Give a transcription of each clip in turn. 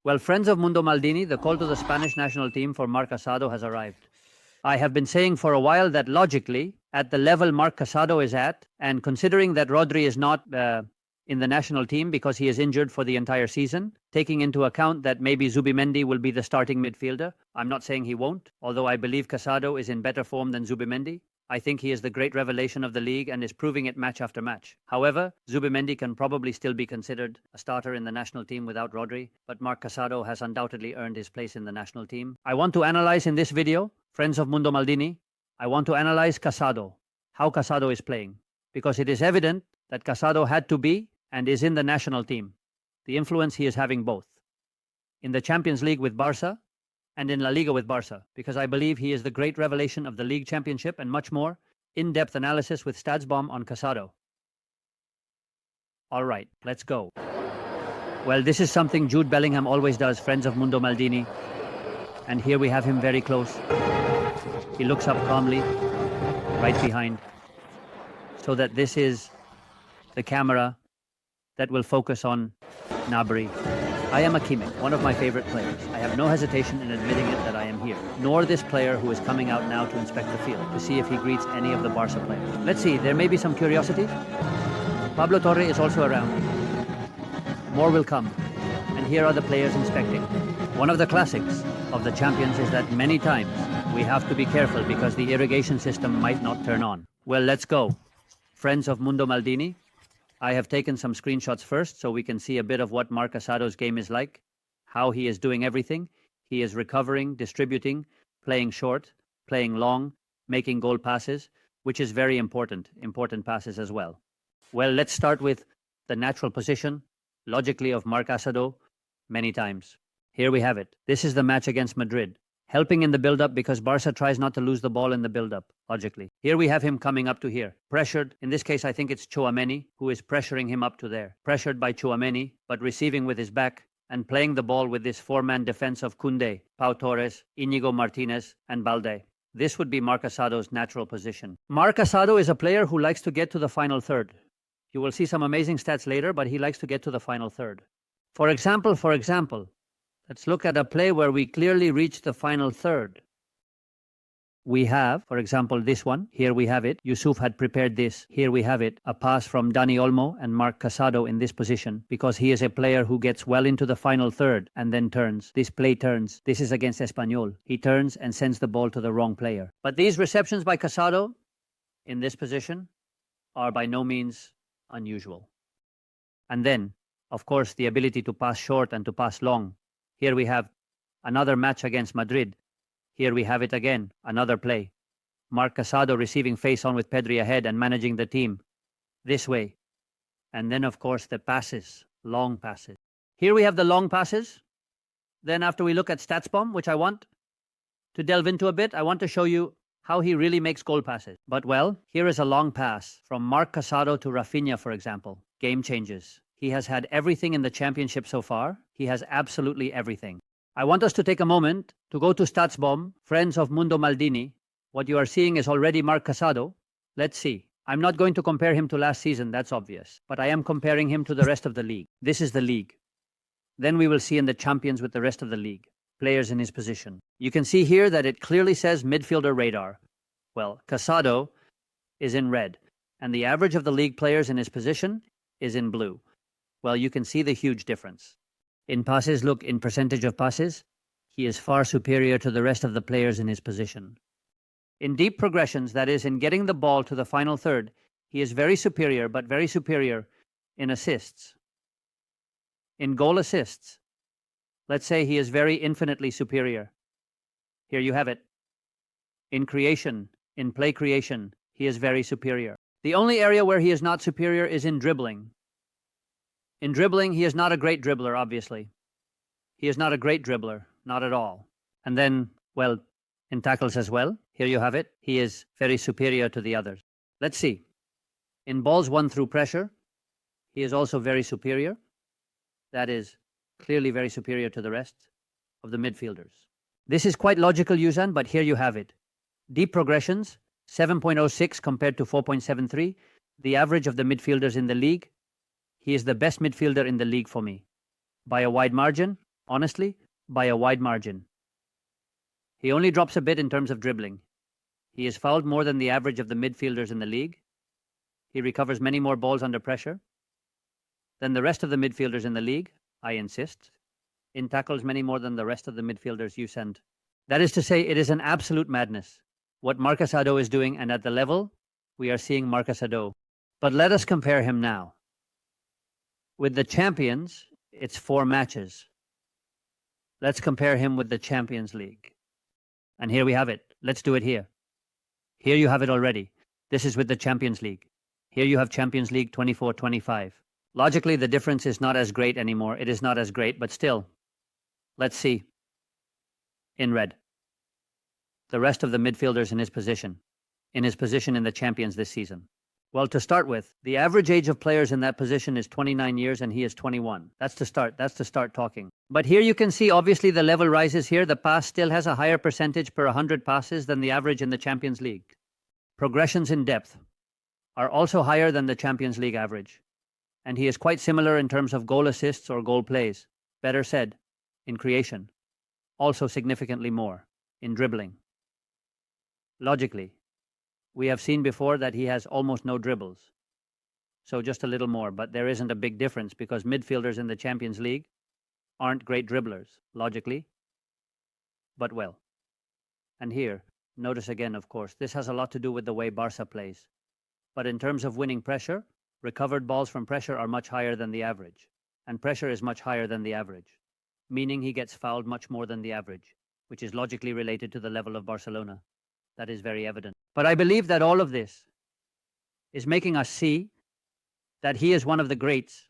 Well, friends of Mundo Maldini, the call to the Spanish national team for Marc Casado has arrived. I have been saying for a while that logically, at the level Marc Casado is at, and considering that Rodri is not in the national team because he is injured for the entire season, taking into account that maybe Zubimendi will be the starting midfielder, I'm not saying he won't, although I believe Casado is in better form than Zubimendi. I think he is the great revelation of the league and is proving it match after match. However, Zubimendi can probably still be considered a starter in the national team without Rodri, but Marc Casado has undoubtedly earned his place in the national team. I want to analyze in this video, friends of Mundo Maldini, I want to analyze Casado, how Casado is playing, because it is evident that Casado had to be and is in the national team. The influence he is having both. In the Champions League with Barca, and in La Liga with Barca, because I believe he is the great revelation of the league championship and much more. In-depth analysis with Statsbomb on Casado. All right, let's go. Well, this is something Jude Bellingham always does, friends of Mundo Maldini. And here we have him very close. He looks up calmly, right behind, so that this is the camera that will focus on Gnabry. I am a Kimmich, one of my favorite players. I have no hesitation in admitting it that I am here, nor this player who is coming out now to inspect the field, to see if he greets any of the Barca players. Let's see, there may be some curiosity. Pablo Torre is also around. More will come. And here are the players inspecting. One of the classics of the champions is that many times we have to be careful because the irrigation system might not turn on. Well, let's go. Friends of Mundo Maldini, I have taken some screenshots first so we can see a bit of what Marc Casado's game is like, how he is doing everything. He is recovering, distributing, playing short, playing long, making goal passes, which is very important passes as well. Well, let's start with the natural position, logically, of Marc Casadó many times. Here we have it. This is the match against Madrid. Helping in the build-up because Barca tries not to lose the ball in the build-up, logically. Here we have him coming up to here. Pressured. In this case, I think it's Tchouaméni who is pressuring him up to there. Pressured by Tchouaméni, but receiving with his back and playing the ball with this four-man defense of Koundé, Pau Torres, Íñigo Martínez, and Balde. This would be Marc Casadó's natural position. Marc Casado is a player who likes to get to the final third. You will see some amazing stats later, but he likes to get to the final third. For example, let's look at a play where we clearly reach the final third. We have, for example, this one. Here we have it. Yusuf had prepared this. Here we have it. A pass from Dani Olmo and Marc Casado in this position because he is a player who gets well into the final third and then turns. This play turns. This is against Espanyol. He turns and sends the ball to the wrong player. But these receptions by Casado in this position are by no means unusual. And then, of course, the ability to pass short and to pass long. Here we have another match against Madrid. Here we have it again, another play. Marc Casado receiving face-on with Pedri ahead and managing the team this way. And then, of course, the passes, long passes. Here we have the long passes. Then after we look at Statsbomb, which I want to delve into a bit, I want to show you how he really makes goal passes. But well, here is a long pass from Marc Casado to Rafinha, for example. Game changes. He has had everything in the championship so far. He has absolutely everything. I want us to take a moment to go to Statsbomb, friends of Mundo Maldini. What you are seeing is already Marc Casado. Let's see. I'm not going to compare him to last season, that's obvious. But I am comparing him to the rest of the league. This is the league. Then we will see in the champions with the rest of the league. Players in his position. You can see here that it clearly says midfielder radar. Well, Casado is in red. And the average of the league players in his position is in blue. Well, you can see the huge difference. In passes, look, in percentage of passes, he is far superior to the rest of the players in his position. In deep progressions, that is, in getting the ball to the final third, he is very superior, but very superior in assists. In goal assists, let's say he is very infinitely superior. Here you have it. In creation, in play creation, he is very superior. The only area where he is not superior is in dribbling. In dribbling, he is not a great dribbler, obviously. He is not a great dribbler, not at all. And then, well, in tackles as well, here you have it. He is very superior to the others. Let's see. In balls won through pressure, he is also very superior. That is clearly very superior to the rest of the midfielders. This is quite logical, Yuzan, but here you have it. Deep progressions, 7.06 compared to 4.73. The average of the midfielders in the league. He is the best midfielder in the league for me. By a wide margin, Honestly, by a wide margin. He only drops a bit in terms of dribbling. He is fouled more than the average of the midfielders in the league. He recovers many more balls under pressure than the rest of the midfielders in the league, I insist. In tackles many more than the rest of the midfielders you send. That is to say, it is an absolute madness what Marc Casadó is doing, and at the level we are seeing Marc Casadó. But let us compare him now. With the champions, it's 4 matches. Let's compare him with the Champions League. And here we have it. Let's do it here. Here you have it already. This is with the Champions League. Here you have Champions League 24-25. Logically, the difference is not as great anymore. It is not as great, but still. Let's see. In red. The rest of the midfielders in his position in the Champions this season. Well, to start with, the average age of players in that position is 29 years and he is 21. That's to start talking. But here you can see obviously the level rises here. The pass still has a higher percentage per 100 passes than the average in the Champions League. Progressions in depth are also higher than the Champions League average. And he is quite similar in terms of goal assists or goal plays. Better said, in creation. Also significantly more in dribbling. Logically, we have seen before that he has almost no dribbles. So just a little more, but there isn't a big difference because midfielders in the Champions League aren't great dribblers, logically. But well. And here, notice again, of course, this has a lot to do with the way Barca plays. But in terms of winning pressure, recovered balls from pressure are much higher than the average. And pressure is much higher than the average, meaning he gets fouled much more than the average, which is logically related to the level of Barcelona. That is very evident. But I believe that all of this is making us see that he is one of the greats,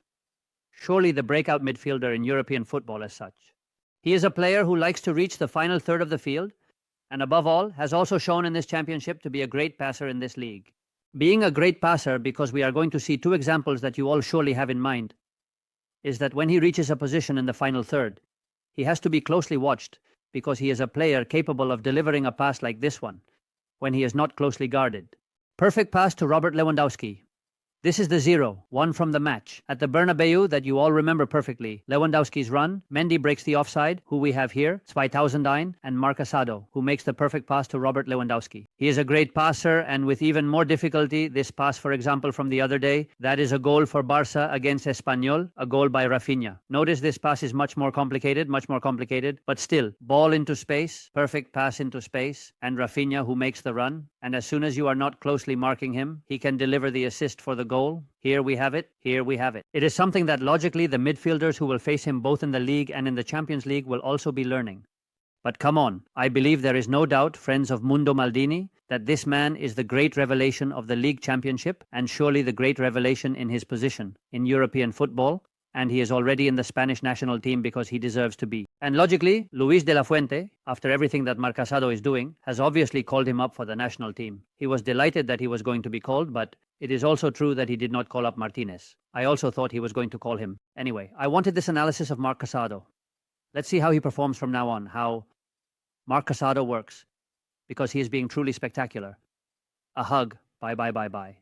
surely the breakout midfielder in European football as such. He is a player who likes to reach the final third of the field, and above all, has also shown in this championship to be a great passer in this league. Being a great passer, because we are going to see 2 examples that you all surely have in mind, is that when he reaches a position in the final third, he has to be closely watched because he is a player capable of delivering a pass like this one, when he is not closely guarded. Perfect pass to Robert Lewandowski. This is the 0-1 from the match at the Bernabeu that you all remember perfectly. Lewandowski's run, Mendy breaks the offside, who we have here, 2009, and Marc Casadó, who makes the perfect pass to Robert Lewandowski. He is a great passer, and with even more difficulty, this pass, for example, from the other day, that is a goal for Barca against Espanyol, a goal by Rafinha. Notice this pass is much more complicated, but still, ball into space, perfect pass into space, and Rafinha who makes the run, and as soon as you are not closely marking him, he can deliver the assist for the goal. Here we have it. It is something that logically the midfielders who will face him both in the league and in the Champions League will also be learning. But come on, I believe there is no doubt, friends of Mundo Maldini, that this man is the great revelation of the league championship and surely the great revelation in his position in European football, and he is already in the Spanish national team because he deserves to be. And logically, Luis de la Fuente, after everything that Marc Casadó is doing, has obviously called him up for the national team. He was delighted that he was going to be called, but it is also true that he did not call up Martinez. I also thought he was going to call him. Anyway, I wanted this analysis of Marc Casadó. Let's see how he performs from now on, how Marc Casadó works, because he is being truly spectacular. A hug. Bye.